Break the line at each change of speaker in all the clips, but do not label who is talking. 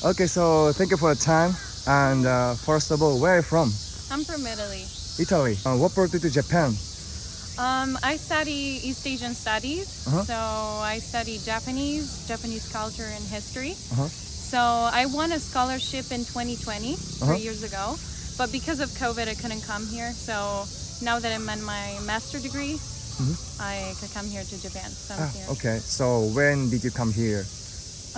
Okay, so thank you for your time. And first of all, where are you from?
I'm from Italy.
Italy. What brought you to Japan?
I study East Asian studies, so I study Japanese culture and history. So I won a scholarship in 2020, 3 years ago, but because of COVID I couldn't come here. So now that I'm in my master degree, I could come here to Japan. So I'm here.
Okay, so when did you come here?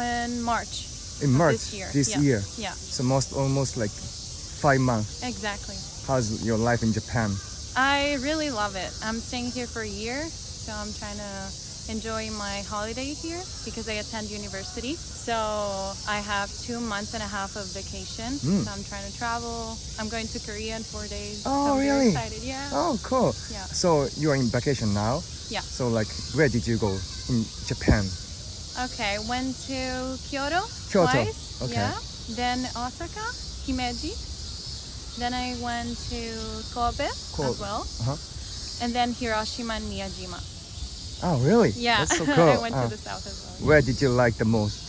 In March.
In March
This year.
year.
Yeah.
So almost like 5 months.
Exactly.
How's your life in Japan?
I really love it. I'm staying here for a year, so I'm trying to enjoy my holiday here because I attend university. So I have 2 months and a half of vacation. So I'm trying to travel. I'm going to Korea in 4 days.
Oh,
so I'm
really?
very excited. Yeah.
Oh, cool.
Yeah.
So you are in vacation now?
Yeah.
So like, where did you go in Japan?
Okay, went to Kyoto
Kyoto.
twice.
Okay.
Yeah. Then Osaka, Himeji. Then I went to Kobe as well. And then Hiroshima and Miyajima.
Oh, really?
Yeah.
That's so cool.
I went to the south as well.
Where did you like the most?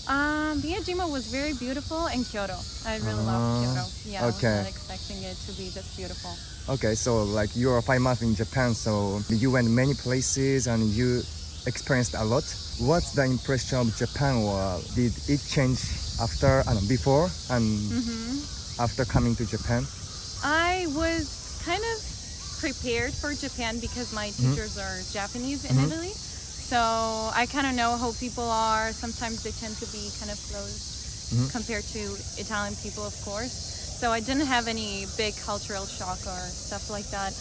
Miyajima was very beautiful, and Kyoto. I really love Kyoto. Yeah,
okay.
I was not expecting it to be this beautiful.
Okay, so like you are 5 months in Japan, so you went many places and you experienced a lot. What's the impression of Japan, or did it change after and before and after coming to Japan?
I was kind of prepared for Japan because my teachers are Japanese in Italy. So I kind of know how people are. Sometimes they tend to be kind of closed compared to Italian people, of course. So I didn't have any big cultural shock or stuff like that.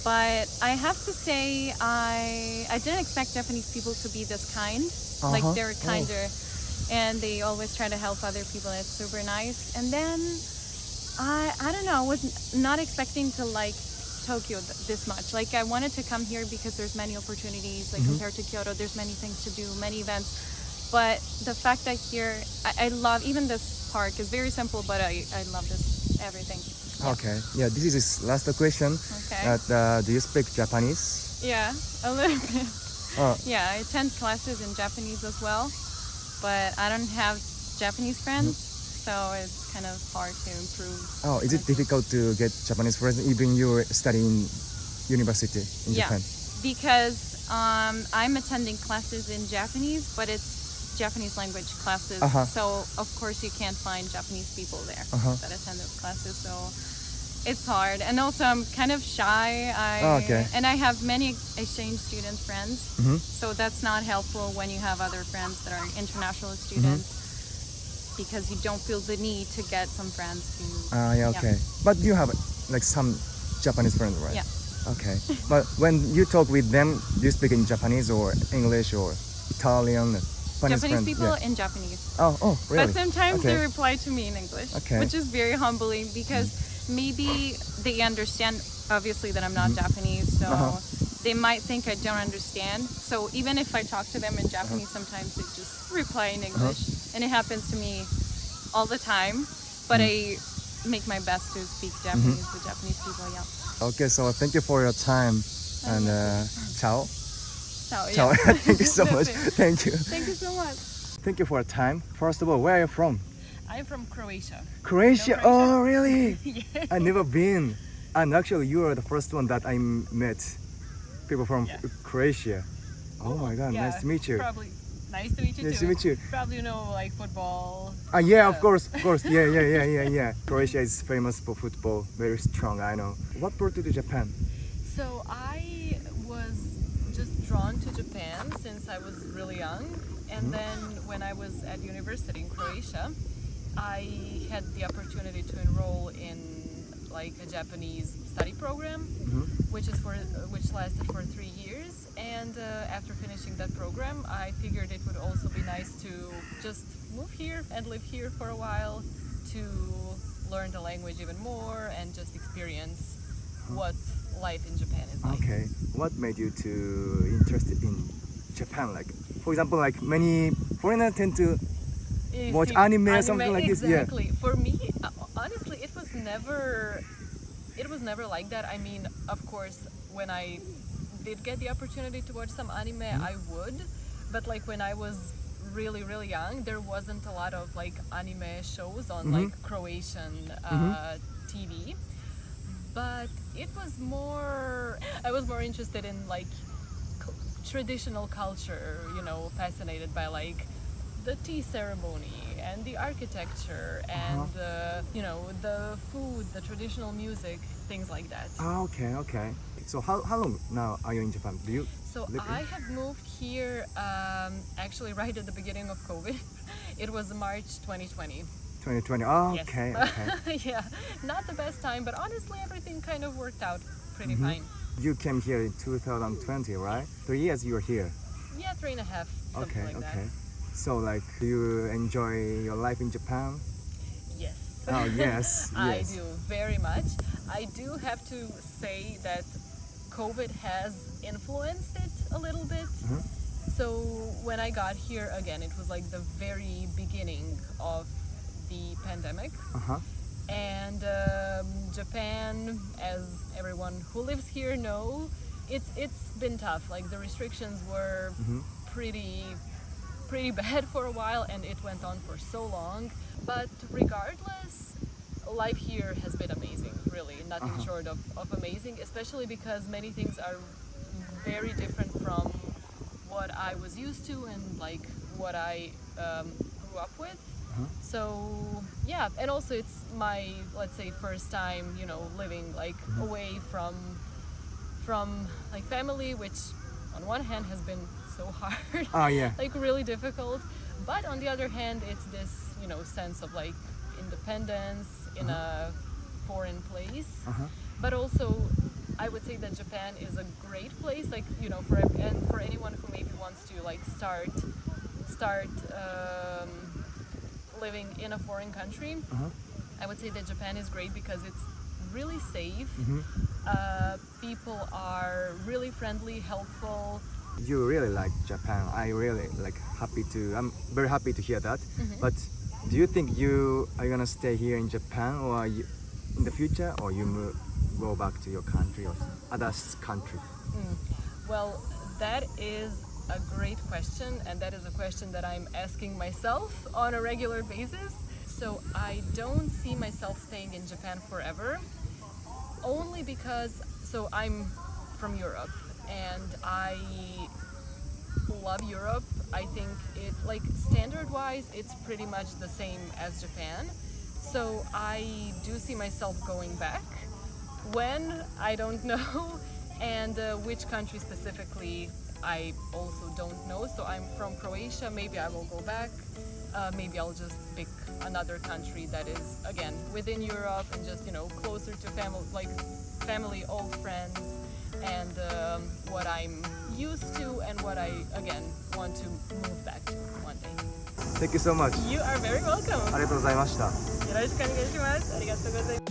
But I have to say, I didn't expect Japanese people to be this kind. Like they're kinder and they always try to help other people. It's super nice. And then I don't know, I was not expecting to like Tokyo this much. Like I wanted to come here because there's many opportunities, like compared to Kyoto, there's many things to do, many events. But the fact that here, I love, even this park is very simple, but I love this, everything. Yeah.
Okay, yeah, this is his last question.
Okay.
Do you speak Japanese?
Yeah, a little bit. Yeah, I attend classes in Japanese as well, but I don't have Japanese friends, so it's kind of hard to improve.
Oh, is it difficult to get Japanese friends even you're studying university in Japan?
Because I'm attending classes in Japanese, but it's Japanese language classes. So of course you can't find Japanese people there that attend those classes. So it's hard, and also I'm kind of shy. And I have many exchange student friends, so that's not helpful when you have other friends that are international students. Because you don't feel the need to get some friends to...
okay. But you have like some Japanese friends, right?
Yeah.
Okay. But when you talk with them, do you speak in Japanese or English or Italian?
Japanese people in Japanese.
Oh, really?
But sometimes they reply to me in English, which is very humbling because maybe they understand, obviously, that I'm not Japanese, so they might think I don't understand. So even if I talk to them in Japanese, sometimes they just reply in English. And it happens to me all the time, but I make my best to speak Japanese with Japanese people, yeah.
Okay, so thank you for your time, and ciao.
Ciao,
Ciao.
yeah.
Thank you so much. Thank you.
Thank you so much.
Thank you for your time. First of all, where are you from?
I'm from Croatia.
Croatia?
Croatia?
Oh, really?
Yeah.
I've never been. And actually, you are the first one that I met. People from Croatia. Oh my God,
Yeah,
nice to meet you.
Probably nice to meet you
Nice
too.
to meet you.
Probably know like football.
Yeah, of course. Yeah. Croatia is famous for football. Very strong, I know. What brought you to Japan?
So I was just drawn to Japan since I was really young, and then when I was at university in Croatia, I had the opportunity to enroll in like a Japanese study program, which lasted for 3 years. And after finishing that program, I figured it would also be nice to just move here and live here for a while to learn the language even more and just experience what life in Japan is like.
Okay, what made you interested in Japan? Like, for example, like many foreigners tend to watch anime or something like this.
Exactly. For me, honestly, it was never like that. I mean, of course, when I did get the opportunity to watch some anime, I would. But like when I was really, really young, there wasn't a lot of like anime shows on like Croatian TV. But it was more, I was more interested in like traditional culture, you know, fascinated by like the tea ceremony and the architecture and you know, the food, the traditional music, things like that.
Ah, okay. So how long now are you in Japan? Do you
So
live
I
in?
have moved here actually right at the beginning of COVID. It was March 2020.
2020. Oh,
Yes.
okay.
Yeah, not the best time, but honestly everything kind of worked out pretty fine.
You came here in 2020, right? 3 years you were here.
Yeah, 3.5, something
Okay,
like
okay.
that.
So like, do you enjoy your life in Japan?
Yes.
Oh, yes.
I do very much. I do have to say that COVID has influenced it a little bit. So when I got here, again, it was like the very beginning of the pandemic. And Japan, as everyone who lives here know, it's been tough. Like the restrictions were pretty bad for a while, and it went on for so long. But regardless, life here has been amazing, really, nothing short of amazing, especially because many things are very different from what I was used to and like what I grew up with. So yeah, and also it's my, let's say, first time, you know, living like away from like family, which on one hand has been so hard.
Oh, yeah.
Like really difficult, but on the other hand it's this, you know, sense of like independence in a foreign place. But also I would say that Japan is a great place, like, you know, for anyone who maybe wants to like start living in a foreign country. I would say that Japan is great because it's really safe. People are really friendly, helpful.
You really like Japan. I'm very happy to hear that. But do you think you are gonna stay here in Japan, or in the future, or you go back to your country or other country?
Well, that is a great question, and that is a question that I'm asking myself on a regular basis. So I don't see myself staying in Japan forever, only because, so I'm from Europe and I love Europe. I think it, like, standard-wise, it's pretty much the same as Japan. So I do see myself going back. When, I don't know, and which country specifically, I also don't know. So I'm from Croatia, maybe I will go back. Maybe I'll just pick another country that is, again, within Europe and just, you know, closer to family, old friends, and what I'm used to and what I, again, want to move back to one day.
Thank you so much.
You are very welcome.
ありがとうございました。
よろしくお願いします。ありがとうございます。